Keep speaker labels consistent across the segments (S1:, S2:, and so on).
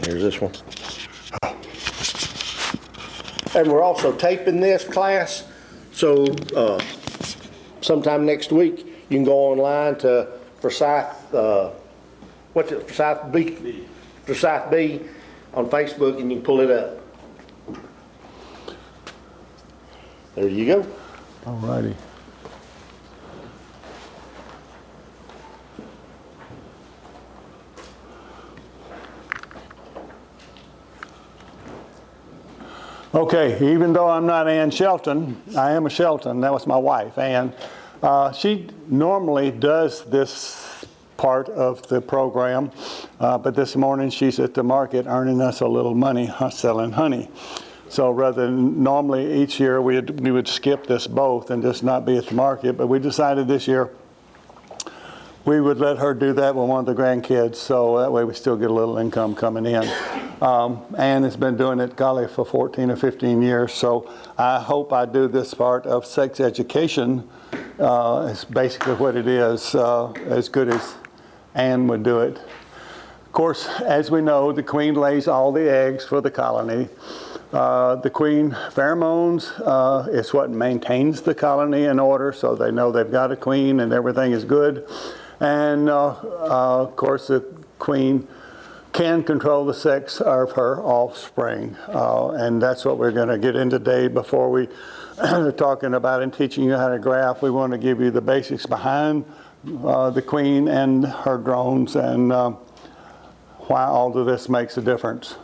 S1: Here's this one. And we're also taping this class, so sometime next week you can go online to Forsyth, Forsyth B? Forsyth B on Facebook, and you can pull it up. There you go.
S2: All righty. Okay, even though I'm not Ann Shelton, I am a Shelton. That was my wife, Ann. She normally does this part of the program, but this morning she's at the market earning us a little money selling honey. So rather than normally each year we would skip this both and just not be at the market, but we decided this year we would let her do that with one of the grandkids, so that way we still get a little income coming in. Ann has been doing it, golly, for 14 or 15 years, so I hope I do this part of sex education. It's basically what it is, as good as Ann would do it. Of course, as we know, the queen lays all the eggs for the colony. The queen pheromones is what maintains the colony in order, so they know they've got a queen and everything is good. And of course, the queen can control the sex of her offspring. And that's what we're going to get into today. Before we are talking about and teaching you how to graph, we want to give you the basics behind the queen and her drones and why all of this makes a difference.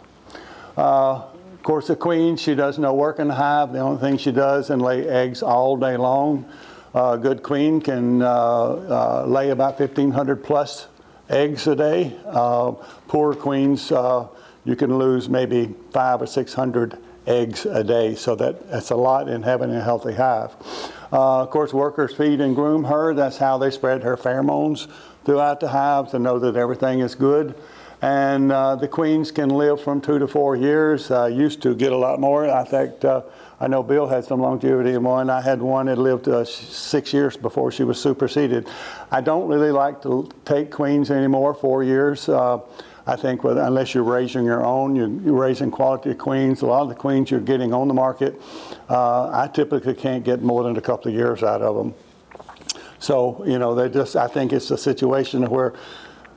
S2: Of course, the queen, she does no work in the hive. The only thing she does is lay eggs all day long. A good queen can lay about 1,500 plus eggs a day. Poor queens, you can lose maybe 500 or 600 eggs a day. So that's a lot in having a healthy hive. Of course, workers feed and groom her. That's how they spread her pheromones throughout the hive to know that everything is good. And the queens can live from 2 to 4 years. Used to get a lot more. I think I know Bill had some longevity in one. I had one that lived 6 years before she was superseded. I don't really like to take queens anymore, 4 years. I think unless you're raising your own, you're raising quality queens. A lot of the queens you're getting on the market, I typically can't get more than a couple of years out of them. So, you know, I think it's a situation where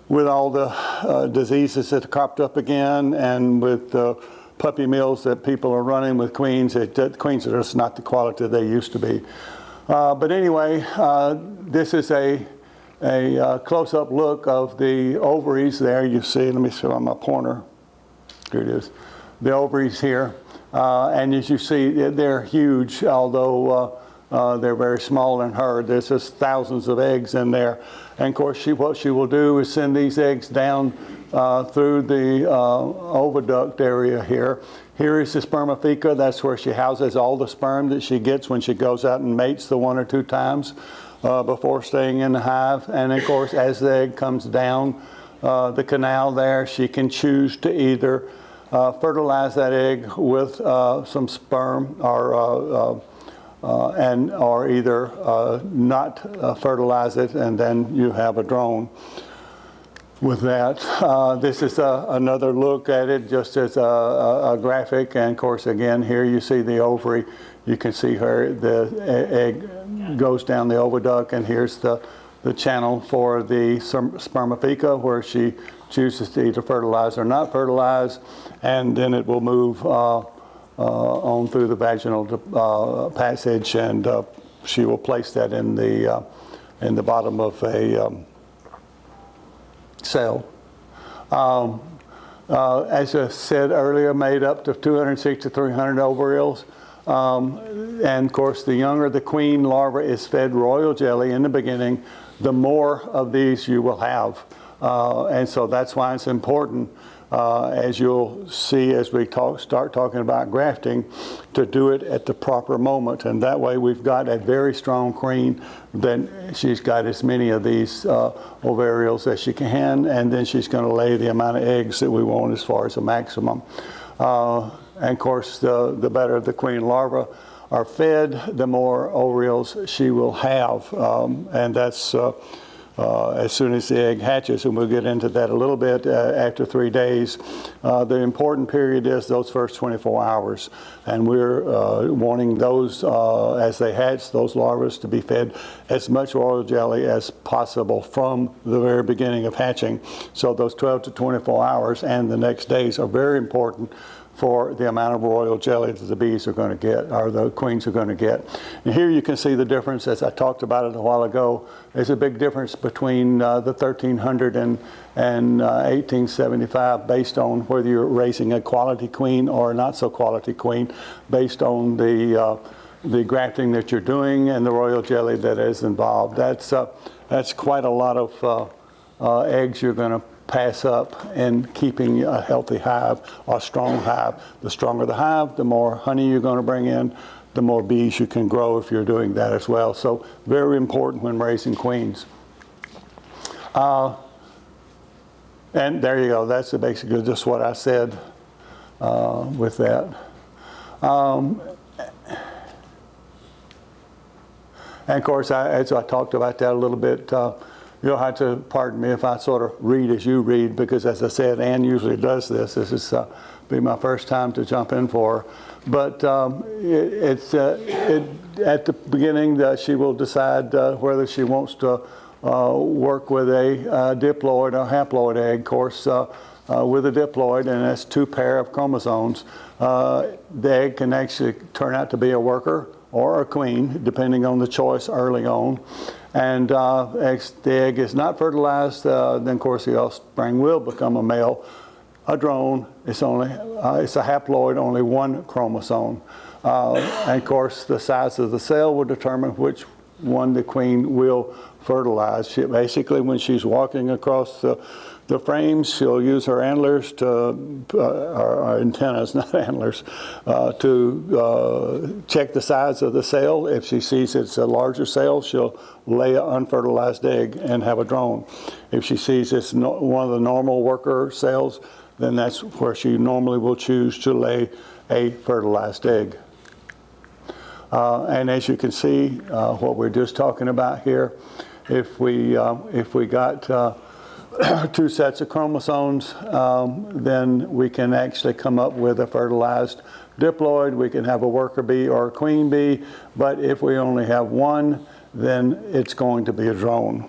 S2: with all the diseases that have cropped up again and with the puppy mills that people are running with queens, queens are just not the quality they used to be. But anyway, this is a close-up look of the ovaries there. You see, let me show on my pointer. Here it is. The ovaries here. And as you see, they're huge, although they're very small in her. There's just thousands of eggs in there. And of course, what she will do is send these eggs down through the oviduct area here. Here is the spermatheca. That's where she houses all the sperm that she gets when she goes out and mates the 1 or 2 times before staying in the hive. And of course, as the egg comes down the canal there, she can choose to either fertilize that egg with some sperm or either not fertilize it, and then you have a drone with that. This is another look at it just as a graphic, and of course again here you see the ovary. You can see the egg goes down the oviduct, and here's the channel for the spermatheca where she chooses to either fertilize or not fertilize, and then it will move on through the vaginal passage, and she will place that in the bottom of a cell. As I said earlier, made up to 260 to 300 ovules. And of course, the younger the queen larva is fed royal jelly in the beginning, the more of these you will have. And so that's why it's important, as you'll see as we start talking about grafting, to do it at the proper moment. And that way we've got a very strong queen. Then she's got as many of these ovarials as she can, and then she's going to lay the amount of eggs that we want as far as a maximum. And of course, the better the queen larvae are fed, the more ovules she will have. And that's as soon as the egg hatches, and we'll get into that a little bit after 3 days. The important period is those first 24 hours, and we're wanting those, as they hatch, those larvae to be fed as much royal jelly as possible from the very beginning of hatching. So those 12 to 24 hours and the next days are very important for the amount of royal jelly that the bees are going to get, or the queens are going to get. And here you can see the difference, as I talked about it a while ago. There's a big difference between the 1300 and 1875 based on whether you're raising a quality queen or a not so quality queen, based on the grafting that you're doing and the royal jelly that is involved. That's quite a lot of eggs you're going to pass up in keeping a healthy hive or strong hive. The stronger the hive, the more honey you're going to bring in, the more bees you can grow if you're doing that as well. So very important when raising queens. And there you go. That's basically just what I said with that. And of course, as I talked about that a little bit, you'll have to pardon me if I sort of read as you read, because as I said, Ann usually does this. This is be my first time to jump in for her. But at the beginning, she will decide whether she wants to work with a diploid or haploid egg. Of course, with a diploid, and that's 2 pair of chromosomes, the egg can actually turn out to be a worker or a queen, depending on the choice early on. And the egg is not fertilized, then of course the offspring will become a male. A drone, it's a haploid, only 1 chromosome. And of course the size of the cell will determine which one the queen will fertilize. Basically, when she's walking across the frames, she'll use her antlers or antennas, not antlers, to check the size of the cell. If she sees it's a larger cell, she'll lay an unfertilized egg and have a drone. If she sees it's one of the normal worker cells, then that's where she normally will choose to lay a fertilized egg. And as you can see, what we're just talking about here, if we got 2 sets of chromosomes, then we can actually come up with a fertilized diploid. We can have a worker bee or a queen bee, but if we only have 1, then it's going to be a drone.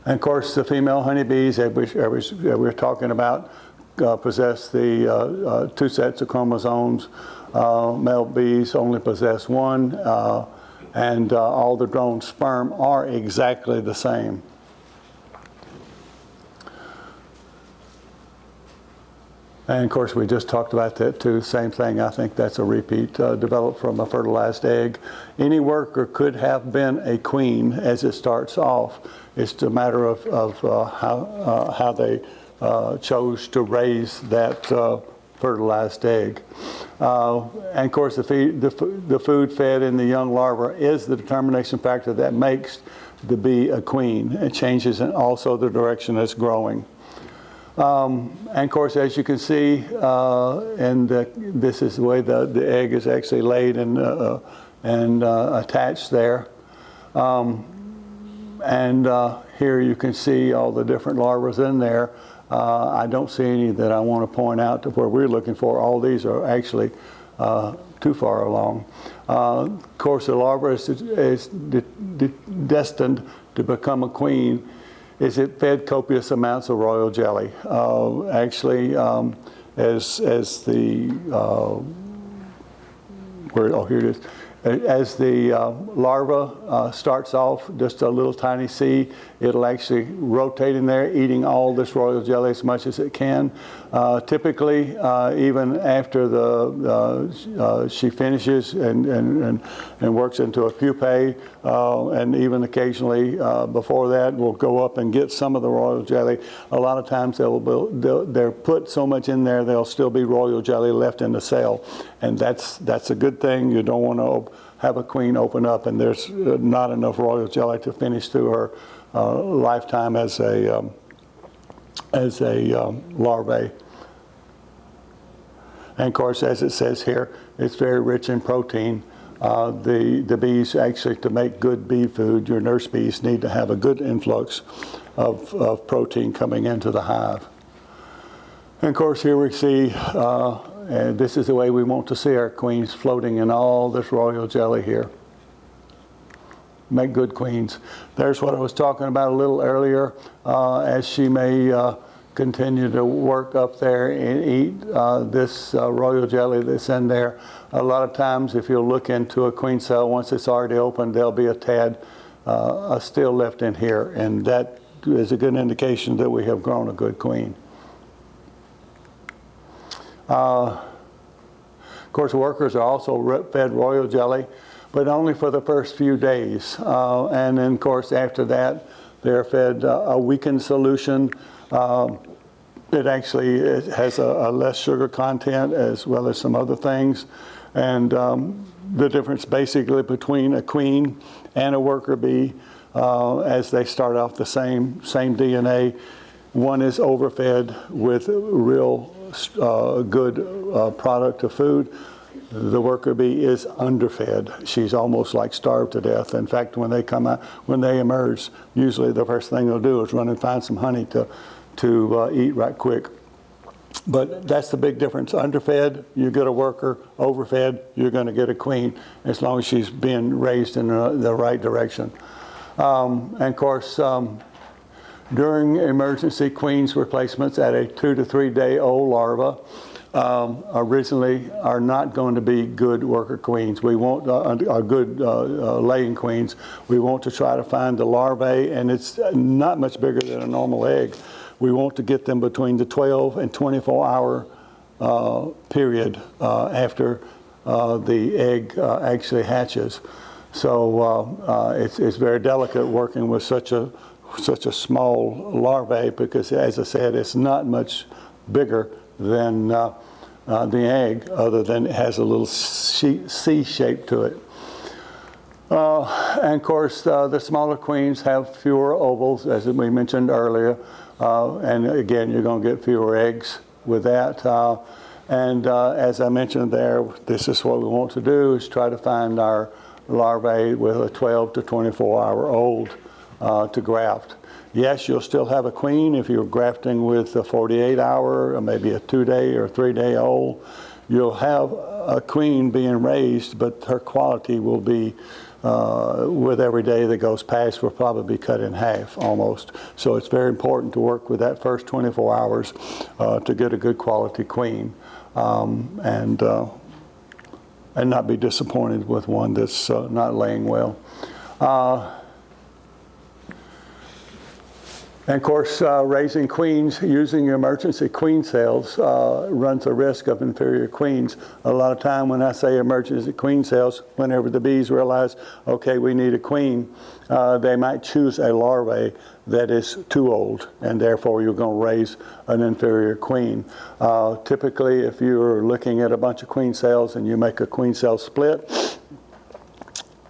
S2: And of course, the female honeybees that we're talking about possess the 2 sets of chromosomes. Male bees only possess 1. And all the drone sperm are exactly the same. And of course, we just talked about that too. Same thing. I think that's a repeat, developed from a fertilized egg. Any worker could have been a queen as it starts off. It's a matter of how they chose to raise that fertilized egg. And of course, the food fed in the young larva is the determination factor that makes the bee a queen. It changes also the direction it's growing. And of course, as you can see, this is the way the egg is actually laid and attached there. Here you can see all the different larvae in there. I don't see any that I want to point out to where we're looking for. All these are actually too far along. Of course, the larva is destined to become a queen. Is it fed copious amounts of royal jelly? Actually, as the here it is. As the larva starts off just a little tiny seed, it'll actually rotate in there, eating all this royal jelly as much as it can. Typically, even after she finishes and works into a pupae, and even occasionally before that, will go up and get some of the royal jelly. A lot of times they'll put so much in there, there'll still be royal jelly left in the cell, and that's a good thing. You don't want to have a queen open up and there's not enough royal jelly to finish through her lifetime as a larvae. And of course, as it says here, it's very rich in protein. The bees actually, to make good bee food, your nurse bees need to have a good influx of protein coming into the hive. And of course, here we see, and this is the way we want to see our queens floating in all this royal jelly here. Make good queens. There's what I was talking about a little earlier, as she may continue to work up there and eat this royal jelly that's in there. A lot of times, if you'll look into a queen cell, once it's already open, there'll be a tad still left in here, and that is a good indication that we have grown a good queen. Of course, workers are also fed royal jelly, but only for the first few days. And then, of course, after that, they're fed a weakened solution. It actually has a less sugar content as well as some other things. And the difference basically between a queen and a worker bee, as they start off the same DNA, one is overfed with real good product of food. The worker bee is underfed. She's almost like starved to death. In fact, when they come out, when they emerge, usually the first thing they'll do is run and find some honey to eat right quick. But that's the big difference. Underfed, you get a worker. Overfed, you're going to get a queen, as long as she's being raised in the right direction. And of course, during emergency, queens replacements at a 2 to 3 day old larva originally are not going to be good worker queens. We want are good laying queens. We want to try to find the larvae, and it's not much bigger than a normal egg. We want to get them between the 12 and 24-hour period after the egg actually hatches. So it's very delicate working with such a small larvae, because, as I said, it's not much bigger than the egg, other than it has a little C shape to it. And of course, the smaller queens have fewer ovals, as we mentioned earlier, and again, you're going to get fewer eggs with that. And as I mentioned there, this is what we want to do, is try to find our larvae with a 12 to 24-hour old to graft. Yes, you'll still have a queen if you're grafting with a 48-hour, or maybe a 2-day or 3-day old. You'll have a queen being raised, but her quality will be, with every day that goes past, will probably be cut in half almost. So it's very important to work with that first 24 hours to get a good quality queen, and not be disappointed with one that's not laying well. And of course, raising queens using emergency queen cells runs a risk of inferior queens. A lot of time when I say emergency queen cells, whenever the bees realize, okay, we need a queen, they might choose a larvae that is too old, and therefore you're going to raise an inferior queen. Typically, if you're looking at a bunch of queen cells and you make a queen cell split,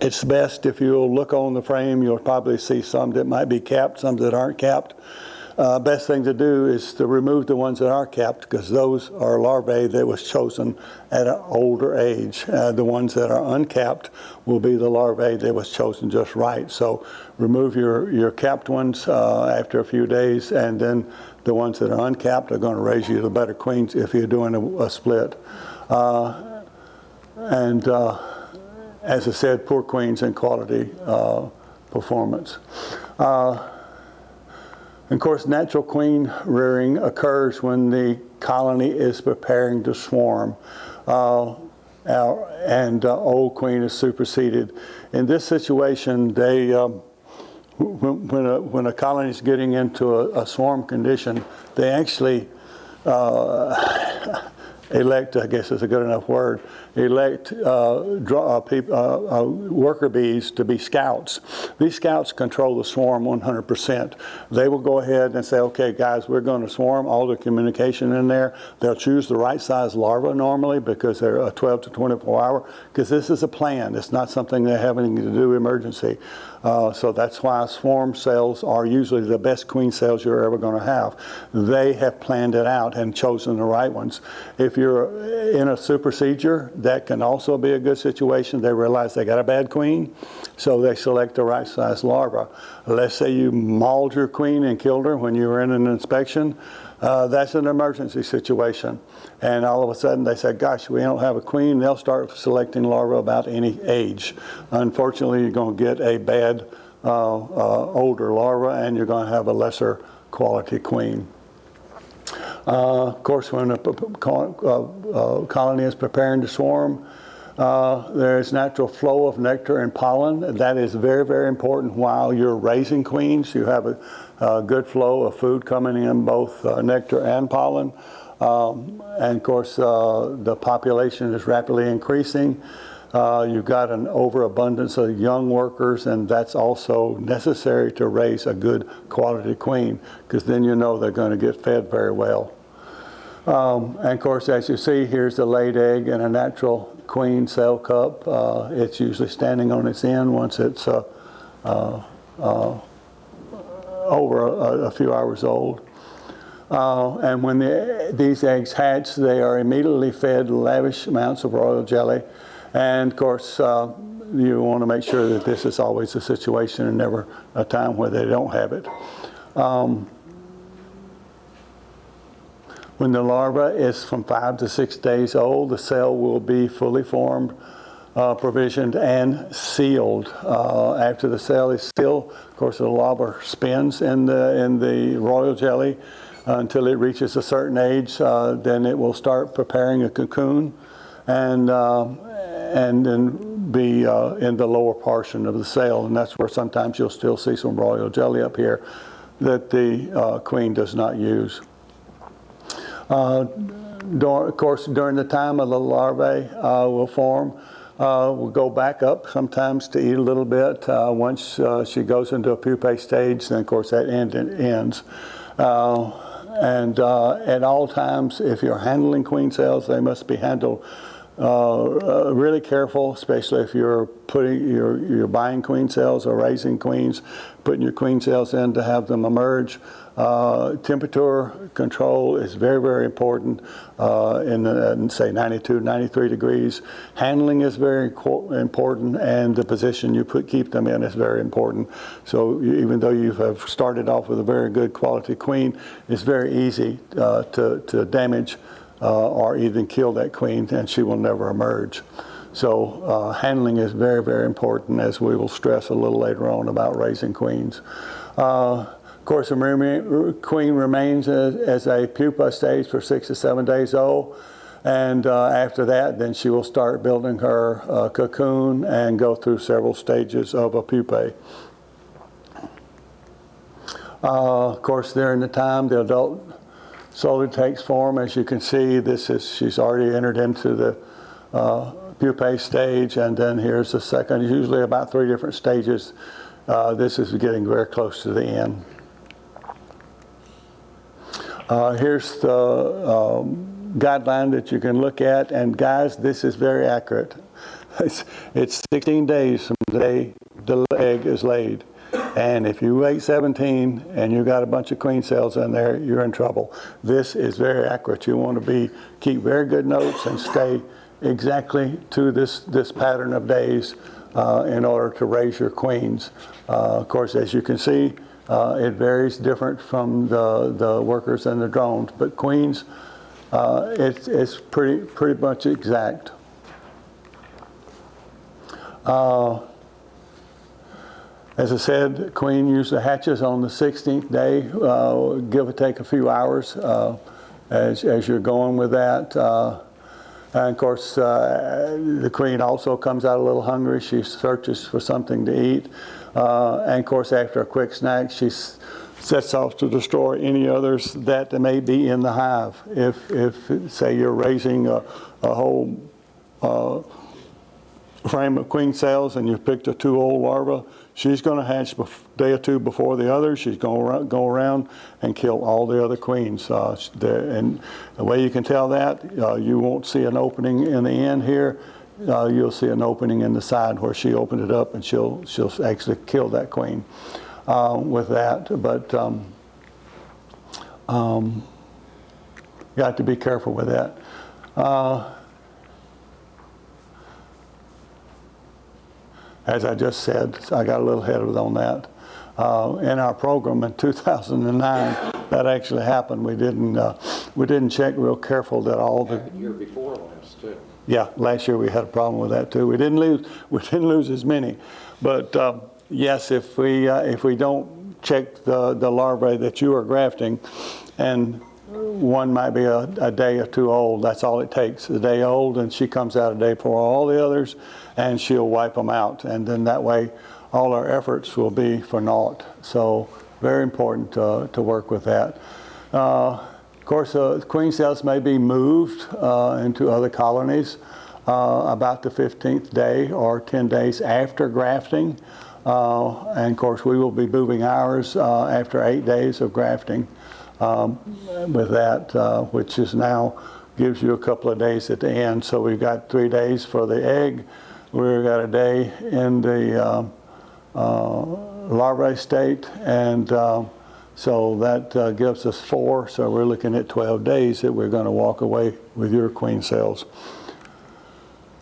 S2: it's best if you'll look on the frame, you'll probably see some that might be capped, some that aren't capped. Best thing to do is to remove the ones that are capped, because those are larvae that was chosen at an older age. The ones that are uncapped will be the larvae that was chosen just right. So remove your capped ones after a few days, and then the ones that are uncapped are going to raise you the better queens if you're doing a split. As I said, poor queens and quality performance. Of course, natural queen rearing occurs when the colony is preparing to swarm, and old queen is superseded. In this situation, they, when a colony is getting into a swarm condition, they actually elect, I guess is a good enough word, elect worker bees to be scouts. These scouts control the swarm 100%. They will go ahead and say, okay guys, we're going to swarm, all the communication in there. They'll choose the right size larva normally, because they're a 12 to 24 hour, because this is a plan. It's not something they're having to do emergency. So that's why swarm cells are usually the best queen cells you're ever going to have. They have planned it out and chosen the right ones. If you're in a supersedure, that can also be a good situation. They realize they got a bad queen, so they select the right size larva. Let's say you mauled your queen and killed her when you were in an inspection. That's an emergency situation. And all of a sudden they say, gosh, we don't have a queen. They'll start selecting larvae about any age. Unfortunately, you're going to get a bad older larva, and you're going to have a lesser quality queen. Of course, when a colony is preparing to swarm, there's natural flow of nectar and pollen. That is very, very important while you're raising queens. You have a good flow of food coming in, both nectar and pollen. And of course, the population is rapidly increasing. You've got an overabundance of young workers, and that's also necessary to raise a good quality queen, because then you know they're going to get fed very well. And of course, as you see, here's the laid egg in a natural queen cell cup. It's usually standing on its end once it's over a few hours old. And when these eggs hatch, they are immediately fed lavish amounts of royal jelly. And of course, you want to make sure that this is always a situation and never a time where they don't have it. When the larva is from 5 to 6 days old, the cell will be fully formed, provisioned, and sealed. After the cell is sealed, of course, the larva spins in the royal jelly until it reaches a certain age. Then it will start preparing a cocoon, and then be in the lower portion of the cell, and that's where sometimes you'll still see some royal jelly up here that the queen does not use. Of course, during the time of the larvae will form, we'll go back up sometimes to eat a little bit. Once she goes into a pupae stage, then of course that ends. And at all times, if you're handling queen cells, they must be handled really careful, especially if you're you're buying queen cells or raising queens, putting your queen cells in to have them emerge. Temperature control is very, very important in say 92, 93 degrees. Handling is very important, and the position you keep them in is very important. So even though you have started off with a very good quality queen, it's very easy to damage or even kill that queen, and she will never emerge. So handling is very, very important, as we will stress a little later on about raising queens. Of course, the queen remains as a pupa stage for 6 to 7 days old, and after that, then she will start building her cocoon and go through several stages of a pupae. Of course, during the time the adult slowly takes form. As you can see, she's already entered into the pupae stage, and then here's the second. Usually about 3 different stages. This is getting very close to the end. Here's the guideline that you can look at, and guys, this is very accurate. It's 16 days from the day the egg is laid. And if you wait 17 and you got a bunch of queen cells in there, you're in trouble. This is very accurate. You want to keep very good notes and stay exactly to this pattern of days in order to raise your queens. Of course, as you can see, it varies different from the workers and the drones, but queens, it's pretty much exact. As I said, queen usually hatches on the 16th day, give or take a few hours as you're going with that. And of course, the queen also comes out a little hungry. She searches for something to eat. And of course, after a quick snack, she sets off to destroy any others that may be in the hive. If say you're raising a whole frame of queen cells and you've picked a 2-old larva, she's going to hatch a day or 2 before the others. She's going to go around and kill all the other queens. And the way you can tell that, you won't see an opening in the end here. you'll see an opening in the side where she opened it up, and she'll actually kill that queen with that. But you have to be careful with that. As I just said, I got a little ahead of it on that. In our program in 2009, that actually happened. We didn't check real careful that all the
S3: year before last too.
S2: Yeah, last year we had a problem with that too. We didn't lose as many, but yes, if we don't check the larvae that you are grafting, and one might be a day or two old, that's all it takes. A day old, and she comes out a day before all the others, and she'll wipe them out, and then that way all our efforts will be for naught. So very important to work with that. Of course, queen cells may be moved into other colonies about the 15th day or 10 days after grafting. And of course, we will be moving ours after 8 days of grafting with that, which is now gives you a couple of days at the end. So we've got 3 days for the egg. We've got a day in the larvae state, and so that gives us 4. So we're looking at 12 days that we're going to walk away with your queen cells.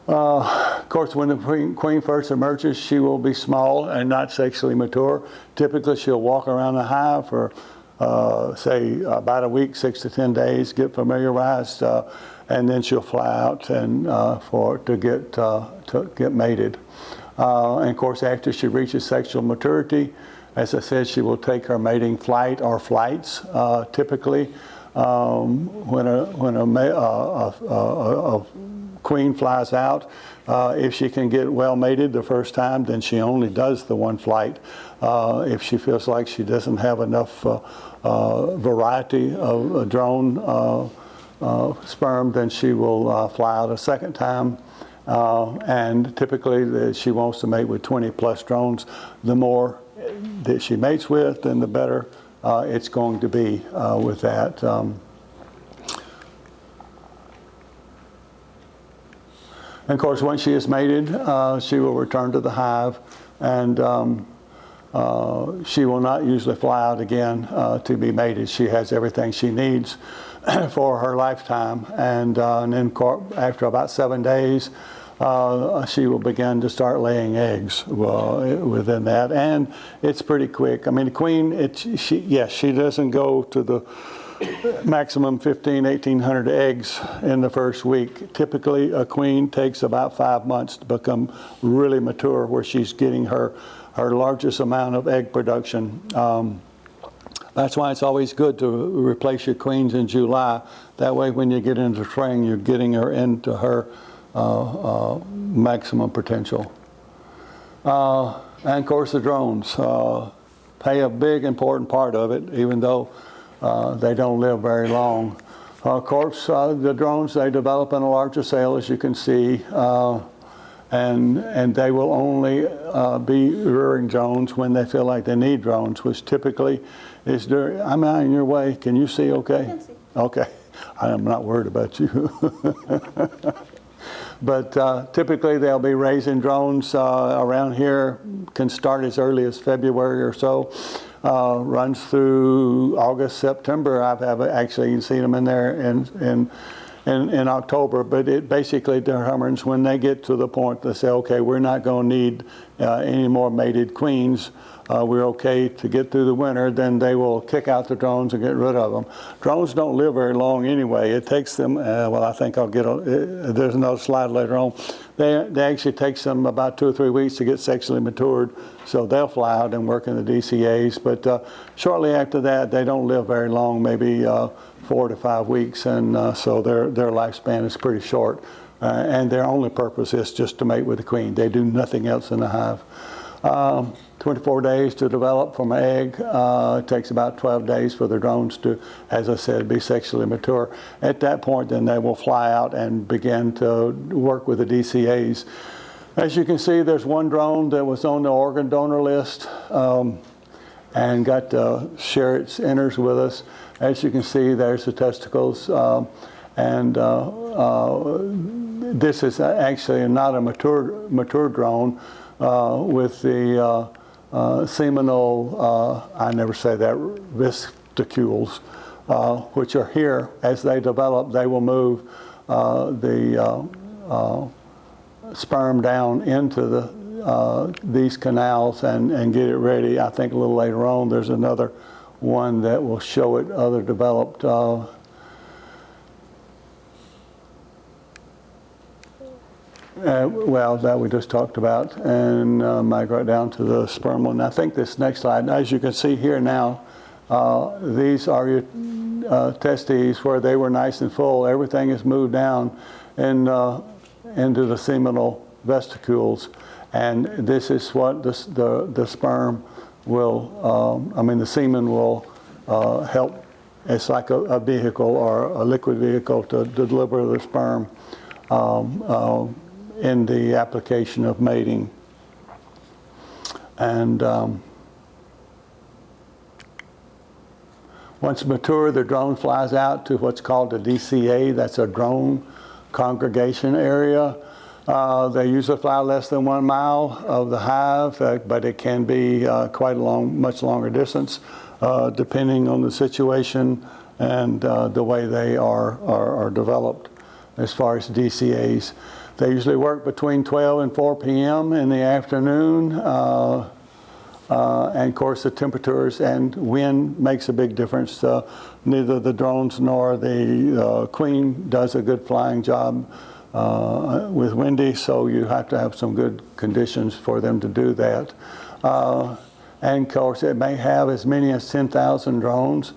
S2: Of course, when the queen first emerges, she will be small and not sexually mature. Typically, she'll walk around the hive for, say, about a week, 6 to 10 days, get familiarized, and then she'll fly out and to get mated. And of course, after she reaches sexual maturity, as I said, she will take her mating flight or flights. Typically, when a queen flies out, if she can get well mated the first time, then she only does the one flight. If she feels like she doesn't have enough variety of drone sperm, then she will fly out a second time. And typically she wants to mate with 20 plus drones. The more that she mates with, then the better it's going to be with that. And of course, when she is mated, she will return to the hive, and she will not usually fly out again to be mated. She has everything she needs for her lifetime, and then after about 7 days, she will begin to start laying eggs within that, and it's pretty quick. I mean, the queen, she doesn't go to the maximum 1,800 eggs in the first week. Typically, a queen takes about 5 months to become really mature, where she's getting her largest amount of egg production. That's why it's always good to replace your queens in July. That way, when you get into spring, you're getting her into her maximum potential. And of course, the drones play a big, important part of it, even though they don't live very long. Of course, the drones, they develop in a larger cell, as you can see, and they will only be rearing drones when they feel like they need drones, which typically is during, I'm out in your way. Can you see okay? I can see. Okay. I am not worried about you. But typically they'll be raising drones around here, can start as early as February or so, runs through August, September. I've actually seen them in there in October, but it basically determines when they get to the point they say, okay, we're not going to need any more mated queens. We're okay to get through the winter, then they will kick out the drones and get rid of them. Drones don't live very long anyway. It takes them, well, I think I'll get, there's another slide later on. They actually takes them about 2 or 3 weeks to get sexually matured, so they'll fly out and work in the DCAs. But shortly after that, they don't live very long, maybe 4 to 5 weeks, and so their lifespan is pretty short. And their only purpose is just to mate with the queen. They do nothing else in the hive. 24 days to develop from an egg. It takes about 12 days for the drones to, as I said, be sexually mature. At that point, then they will fly out and begin to work with the DCAs. As you can see, there's one drone that was on the organ donor list and got to share its innards with us. As you can see, there's the testicles. And this is actually not a mature drone with the seminal, I never say that, vesticules, which are here. As they develop, they will move the sperm down into these canals and get it ready. I think a little later on there's another one that will show it, other developed well, that we just talked about, and migrate down to the sperm one. I think this next slide, as you can see here now, these are your testes where they were nice and full. Everything is moved down and into the seminal vesicles, and this is what the sperm will, the semen will help. It's like a vehicle or a liquid vehicle to deliver the sperm in the application of mating. And once mature, the drone flies out to what's called a DCA. That's a drone congregation area. They usually fly less than 1 mile of the hive, but it can be quite a much longer distance, depending on the situation and the way they are developed as far as DCAs. They usually work between 12 and 4 p.m. in the afternoon. And of course the temperatures and wind makes a big difference. Neither the drones nor the queen does a good flying job with windy, so you have to have some good conditions for them to do that. And of course it may have as many as 10,000 drones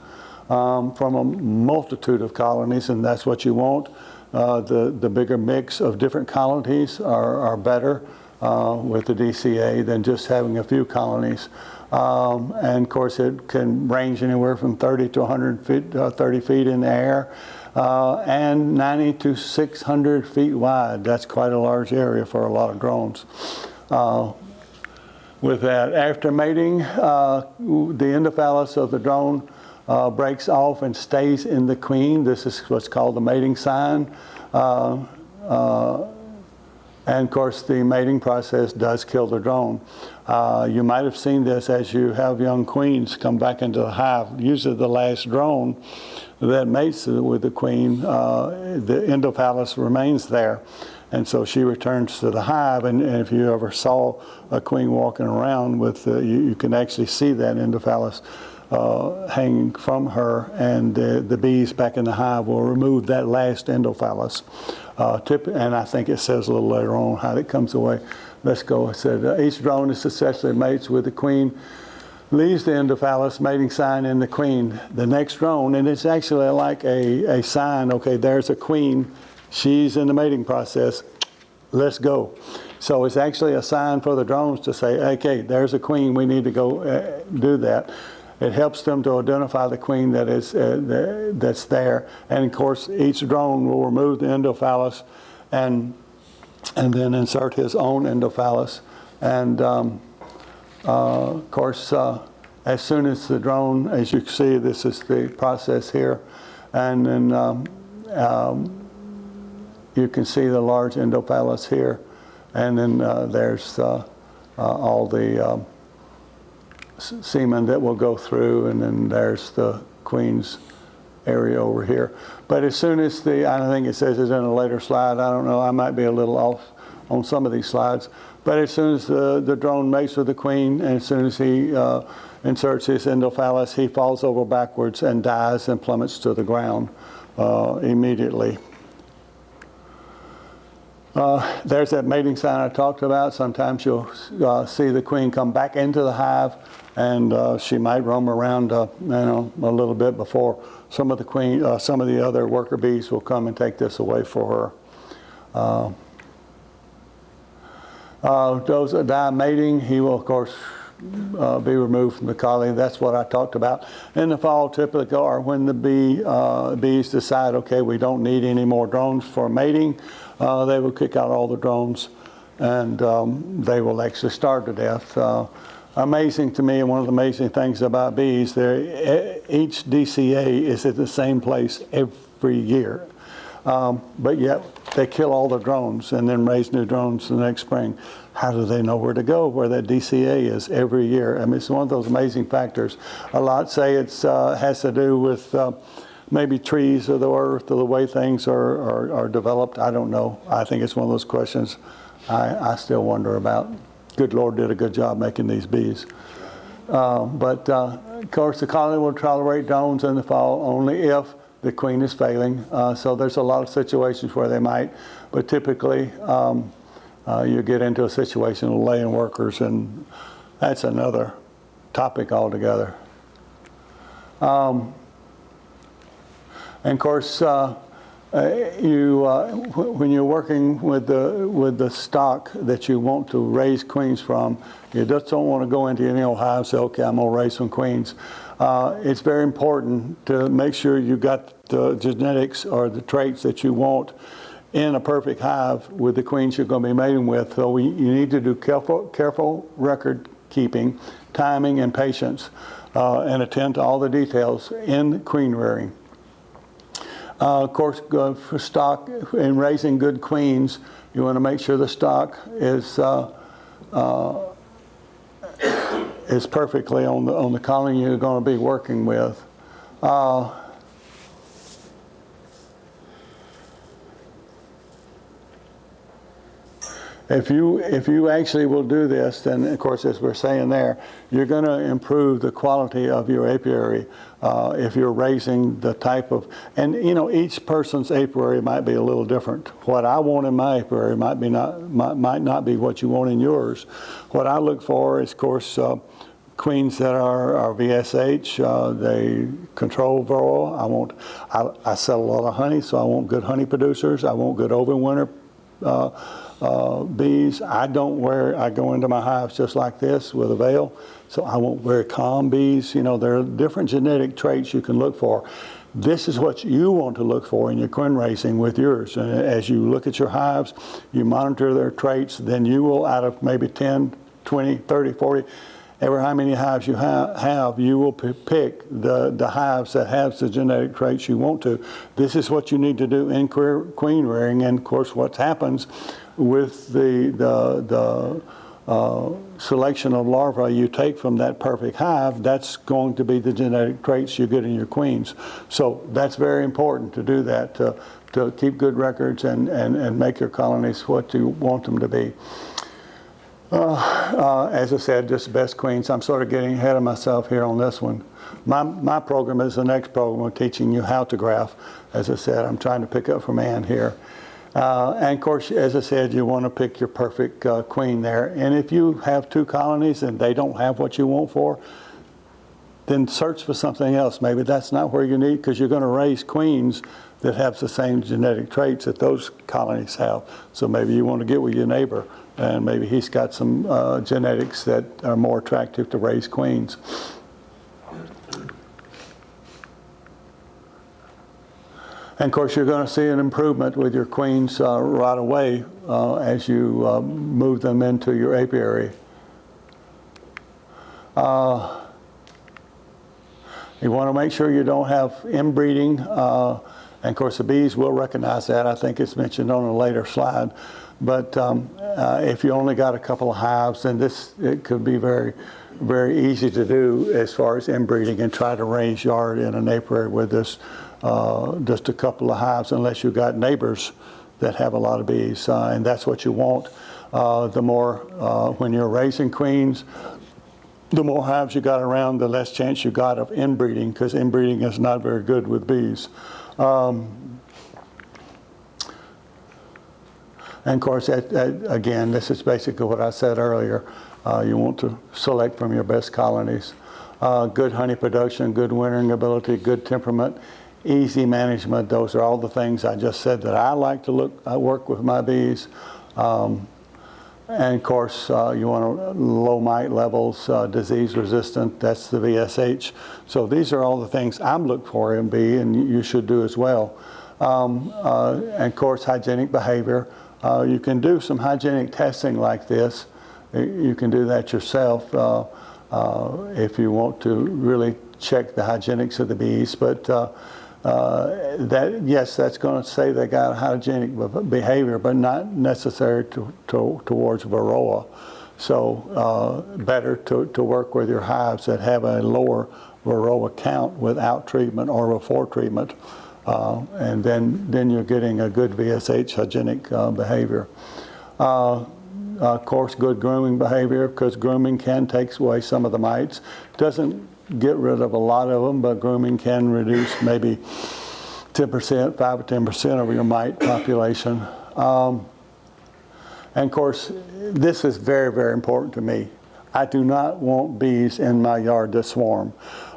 S2: from a multitude of colonies, and that's what you want. The bigger mix of different colonies are better with the DCA than just having a few colonies. And of course it can range anywhere from 30 to 130 feet in the air and 90 to 600 feet wide. That's quite a large area for a lot of drones. With that, after mating, the endophallus of the drone breaks off and stays in the queen. This is what's called the mating sign. And of course the mating process does kill the drone. You might have seen this as you have young queens come back into the hive. Usually the last drone that mates with the queen, the endophallus remains there. And so she returns to the hive, and if you ever saw a queen walking around with, you can actually see that endophallus hanging from her, and the bees back in the hive will remove that last endophallus. And I think it says a little later on how it comes away. Let's go. It said, each drone that successfully mates with the queen leaves the endophallus mating sign in the queen. The next drone, and it's actually like a sign, okay, there's a queen, she's in the mating process, let's go. So it's actually a sign for the drones to say, okay, there's a queen, we need to go do that. It helps them to identify the queen that is that's there, and of course each drone will remove the endophallus and then insert his own endophallus. And of course, as soon as the drone, as you can see, this is the process here, and then you can see the large endophallus here, and then there's all the semen that will go through, and then there's the queen's area over here. But as soon as I think it says it's in a later slide, I don't know, I might be a little off on some of these slides, but as soon as the drone mates with the queen, and as soon as he inserts his endophallus, he falls over backwards and dies and plummets to the ground immediately. There's that mating sign I talked about. Sometimes you'll see the queen come back into the hive, and she might roam around, a little bit before some of the other worker bees will come and take this away for her. Those that die mating, he will of course be removed from the colony. That's what I talked about. In the fall, typically, or when the bees decide, okay, we don't need any more drones for mating, they will kick out all the drones, and they will actually starve to death. Amazing to me, and one of the amazing things about bees, each DCA is at the same place every year. But yet they kill all the drones and then raise new drones the next spring. How do they know where to go, where that DCA is every year? I mean, it's one of those amazing factors. A lot say it has to do with maybe trees or the earth or the way things are developed. I don't know. I think it's one of those questions I still wonder about. Good Lord did a good job making these bees. But of course, the colony will tolerate drones in the fall only if the queen is failing. So there's a lot of situations where they might, but typically you get into a situation of laying workers, and that's another topic altogether. And of course, when you're working with the stock that you want to raise queens from, you just don't want to go into any old hive and say, okay, I'm going to raise some queens. It's very important to make sure you got the genetics or the traits that you want in a perfect hive with the queens you're going to be mating with. So you need to do careful record keeping, timing, and patience, and attend to all the details in queen rearing. Of course, for stock in raising good queens, you want to make sure the stock is perfectly on the colony you're going to be working with. If you actually will do this, then of course, as we're saying there, you're going to improve the quality of your apiary if you're raising the type of, and you know, each person's apiary might be a little different. What I want in my apiary might not be what you want in yours. What I look for is, of course, queens that are VSH, they control varroa. I sell a lot of honey, so I want good honey producers. I want good overwinter bees. I go into my hives just like this with a veil, so I want very calm bees. You know, there are different genetic traits you can look for. This is what you want to look for in your queen raising with yours. And as you look at your hives, you monitor their traits, then you will, out of maybe 10, 20, 30, 40, ever how many hives you have, you will pick the hives that have the genetic traits you want to. This is what you need to do in queen rearing, and of course what happens with the selection of larvae you take from that perfect hive, that's going to be the genetic traits you get in your queens. So that's very important to do that, to keep good records and make your colonies what you want them to be. As I said, just the best queens. I'm sort of getting ahead of myself here on this one. My program is the next program of teaching you how to graph. As I said, I'm trying to pick up from Ann here. And of course, as I said, you want to pick your perfect queen there. And if you have two colonies and they don't have what you want for, then search for something else. Maybe that's not where you need, because you're going to raise queens that have the same genetic traits that those colonies have. So maybe you want to get with your neighbor, and maybe he's got some genetics that are more attractive to raise queens. And of course, you're going to see an improvement with your queens right away as you move them into your apiary. You want to make sure you don't have inbreeding. And of course, the bees will recognize that. I think it's mentioned on a later slide. But if you only got a couple of hives, then it could be very, very easy to do as far as inbreeding and try to raise yard in an apiary with this just a couple of hives, unless you've got neighbors that have a lot of bees, and that's what you want. The more, when you're raising queens, the more hives you got around, the less chance you got of inbreeding, because inbreeding is not very good with bees. And of course, again, this is basically what I said earlier. You want to select from your best colonies. Good honey production, good wintering ability, good temperament, easy management. Those are all the things I just said that I like to work with my bees. And of course, you want low mite levels, disease resistant, that's the VSH. So these are all the things I'm looking for in bee, and you should do as well. And of course, hygienic behavior. You can do some hygienic testing like this. You can do that yourself if you want to really check the hygienics of the bees. But yes, that's going to say they got hygienic behavior, but not necessary towards varroa. So better to work with your hives that have a lower varroa count without treatment or before treatment, and then you're getting a good VSH hygienic behavior. Of course, good grooming behavior, because grooming can take away some of the mites. Doesn't get rid of a lot of them, but grooming can reduce maybe 10%, 5 or 10% of your mite population. And of course, this is very, very important to me. I do not want bees in my yard that swarm.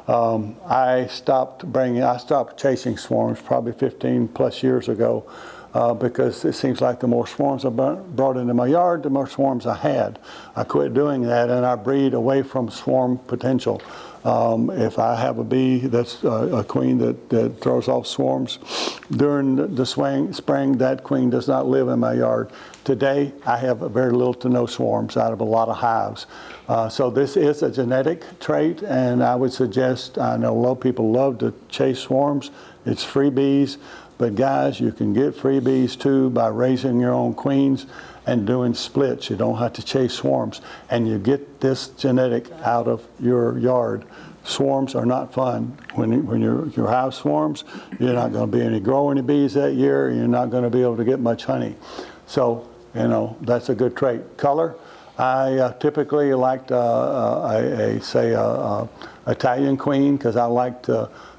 S2: I stopped chasing swarms probably 15 plus years ago because it seems like the more swarms I brought into my yard, the more swarms I had. I quit doing that, and I breed away from swarm potential. If I have a bee that's a queen that throws off swarms during the spring, that queen does not live in my yard. Today, I have very little to no swarms out of a lot of hives. So this is a genetic trait, and I would suggest, I know a lot of people love to chase swarms. It's free bees, but guys, you can get free bees too by raising your own queens and doing splits. You don't have to chase swarms, and you get this genetic out of your yard. Swarms are not fun. When your hive swarms, you're not going to be any grow any bees that year. You're not going to be able to get much honey. So, you know, that's a good trait. Color, I typically like Italian queen, because I like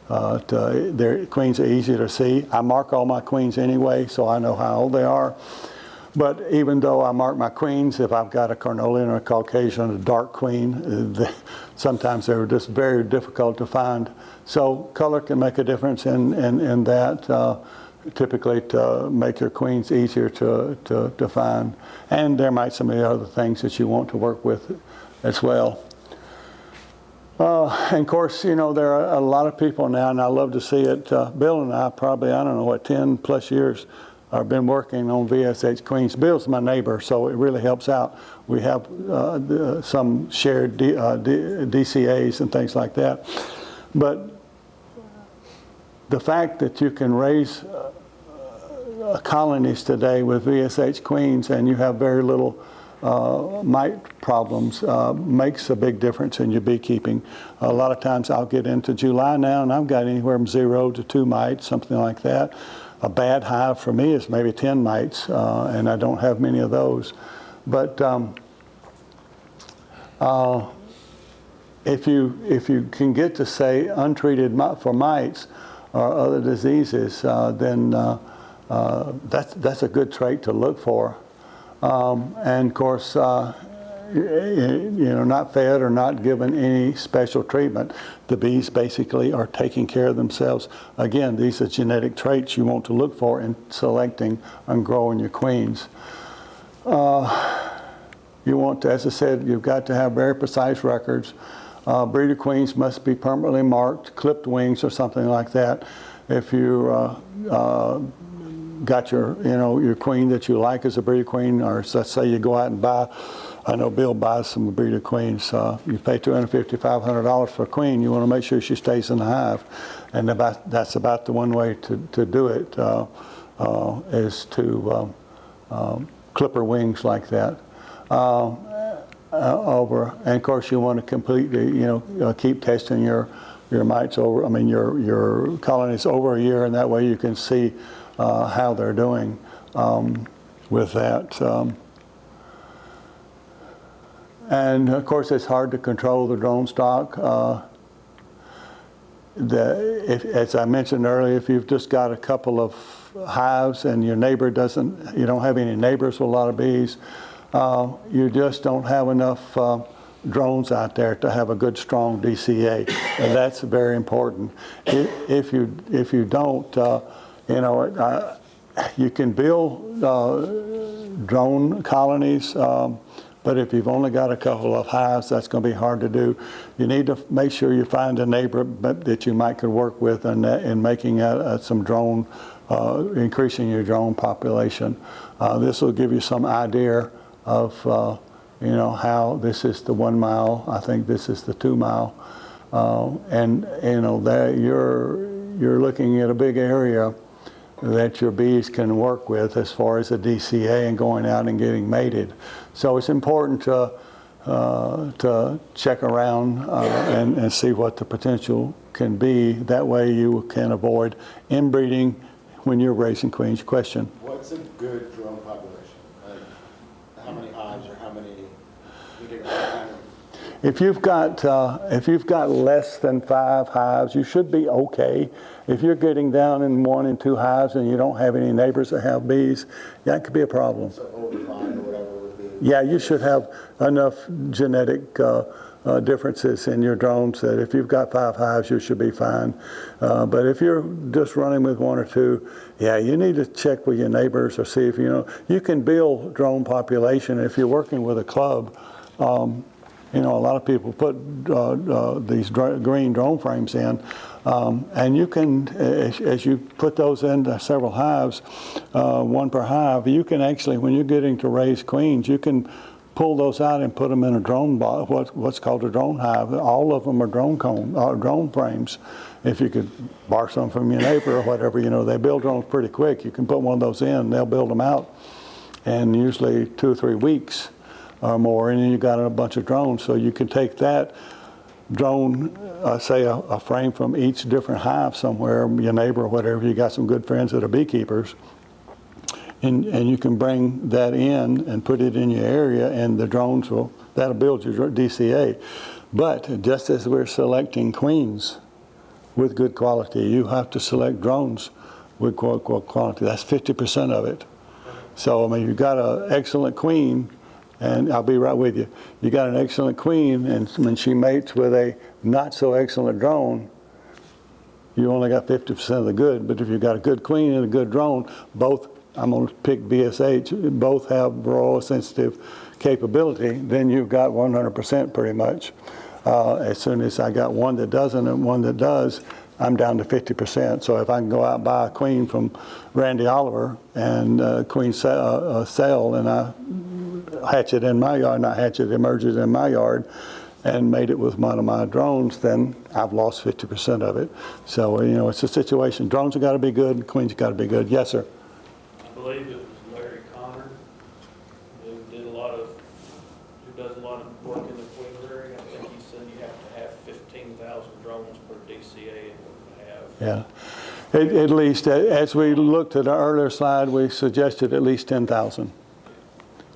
S2: their queens are easy to see. I mark all my queens anyway, so I know how old they are. But even though I mark my queens, if I've got a Carnelian or a Caucasian, a dark queen, sometimes they're just very difficult to find. So color can make a difference in that, typically to make your queens easier to find. And there might some of the other things that you want to work with as well. And of course, you know, there are a lot of people now, and I love to see it. Bill and I probably, I don't know what, 10 plus years I've been working on VSH queens. Bill's my neighbor, so it really helps out. We have some shared DCAs and things like that. But the fact that you can raise colonies today with VSH queens and you have very little mite problems makes a big difference in your beekeeping. A lot of times I'll get into July now and I've got anywhere from 0 to 2 mites, something like that. A bad hive for me is maybe 10 mites, and I don't have many of those. But if you can get to, say, untreated for mites or other diseases, then that's a good trait to look for. And of course, you know, not fed or not given any special treatment. The bees basically are taking care of themselves. Again, these are genetic traits you want to look for in selecting and growing your queens. You want to, as I said, you've got to have very precise records. Breeder queens must be permanently marked, clipped wings or something like that. If you got your queen that you like as a breeder queen, or let's say you go out and buy, I know Bill buys some breeder queens. You pay $250, $500 for a queen. You want to make sure she stays in the hive, and that's about the one way to do it is to clip her wings like that. And of course you want to completely, keep testing your mites over. I mean your colonies over a year, and that way you can see how they're doing with that. And of course, it's hard to control the drone stock. As I mentioned earlier, if you've just got a couple of hives and your neighbor you don't have any neighbors with a lot of bees, you just don't have enough drones out there to have a good, strong DCA. And that's very important. If you don't, you can build drone colonies. But if you've only got a couple of hives, that's going to be hard to do. You need to make sure you find a neighbor that you might could work with in making some drone, increasing your drone population. This will give you some idea of, how this is the 1 mile. I think this is the 2 mile. And, you're looking at a big area that your bees can work with as far as the DCA and going out and getting mated. So it's important to check around and see what the potential can be. That way you can avoid inbreeding when you're raising queens. Question?
S3: What's a good drone population? Like, how many hives or how many?
S2: If you've got less than 5 hives, you should be okay. If you're getting down in 1 and 2 hives and you don't have any neighbors that have bees, that could be a problem.
S3: So over 5 or whatever would be.
S2: Yeah, you should have enough genetic differences in your drones that if you've got 5 hives, you should be fine. But if you're just running with 1 or 2, yeah, you need to check with your neighbors or see if you can build drone population if you're working with a club. A lot of people put these green drone frames in, and you can, as you put those into several hives, 1 per hive, you can actually, when you're getting to raise queens, you can pull those out and put them in a drone, what's called a drone hive. All of them are drone frames. If you could borrow some from your neighbor or whatever, they build drones pretty quick. You can put one of those in, they'll build them out in usually 2 or 3 weeks or more, and then you got a bunch of drones. So you can take that drone, say a frame from each different hive somewhere, your neighbor or whatever, you got some good friends that are beekeepers, and you can bring that in and put it in your area, and the drones that'll build your DCA. But just as we're selecting queens with good quality, you have to select drones with quality. That's 50% of it. So, you've got an excellent queen, and I'll be right with you. You got an excellent queen, and when she mates with a not so excellent drone, you only got 50% of the good. But if you've got a good queen and a good drone, both, I'm going to pick BSH, both have varroa sensitive capability, then you've got 100% pretty much. As soon as I got one that doesn't and one that does, I'm down to 50%. So if I can go out and buy a queen from Randy Oliver and queen cell, and I hatch it in my yard, not hatch it, emerges in my yard, and made it with one of my drones, then I've lost 50% of it. So, it's a situation. Drones have got to be good, and queens have got to be good. Yes, sir?
S4: I believe it was Larry Connor who does a lot of work in the queenery. I think he said you have to have 15,000 drones per DCA in order to have.
S2: Yeah. At least, as we looked at our earlier slide, we suggested at least 10,000.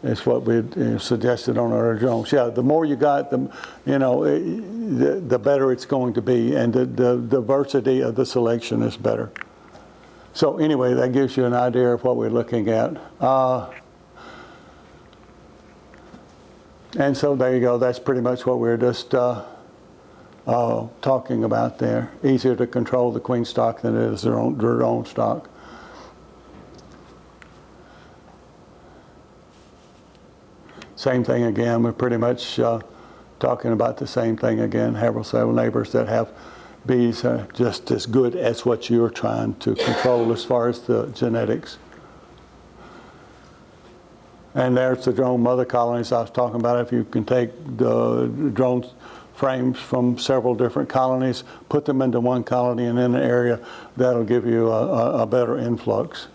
S2: Is what we suggested on our drones. Yeah, the more you got, the better it's going to be, and the diversity of the selection is better. So anyway, that gives you an idea of what we're looking at. And so there you go. That's pretty much what we're just talking about there. Easier to control the queen stock than it is their own stock. Same thing again, we're pretty much talking about the same thing again. Have several neighbors that have bees just as good as what you're trying to control as far as the genetics. And there's the drone mother colonies I was talking about. If you can take the drone frames from several different colonies, put them into one colony and in an area, that'll give you a better influx.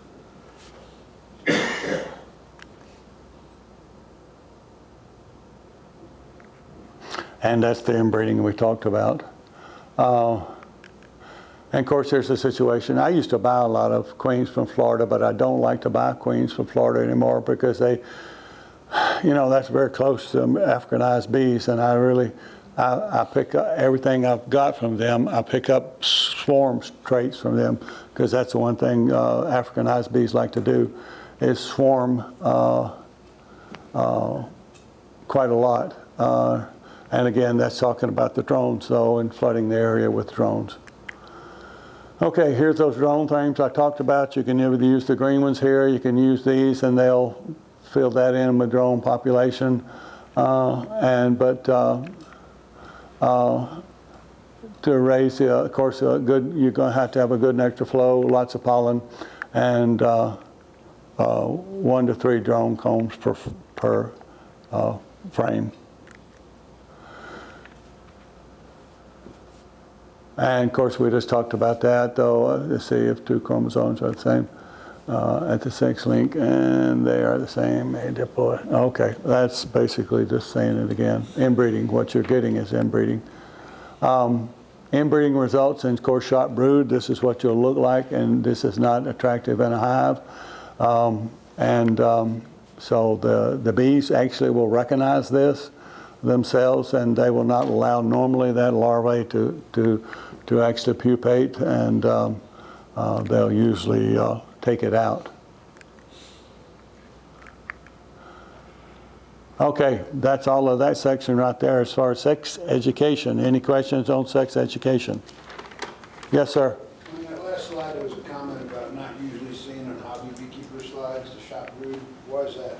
S2: And that's the inbreeding we talked about. And of course, there's a situation. I used to buy a lot of queens from Florida, but I don't like to buy queens from Florida anymore because they, that's very close to Africanized bees, and I pick up everything I've got from them. I pick up swarm traits from them because that's the one thing Africanized bees like to do is swarm quite a lot. And again, that's talking about the drones, though, and flooding the area with drones. Okay, here's those drone frames I talked about. You can either use the green ones here, you can use these, and they'll fill that in with drone population. To raise, of course, you're going to have a good nectar flow, lots of pollen, and 1 to 3 drone combs per frame. And of course, we just talked about that, though, to see if two chromosomes are the same at the sex link, and they are the same. May diploid. Okay, that's basically just saying it again. Inbreeding, what you're getting is inbreeding. Inbreeding results in coarse shot brood. This is what you'll look like, and this is not attractive in a hive. So the bees actually will recognize this themselves, and they will not allow normally that larvae to actually pupate, and they'll usually take it out. Okay, that's all of that section right there as far as sex education. Any questions on sex education? Yes, sir.
S3: On that last slide, there was a comment about not usually seen on hobby beekeeper slides, the shot brood. Why is that?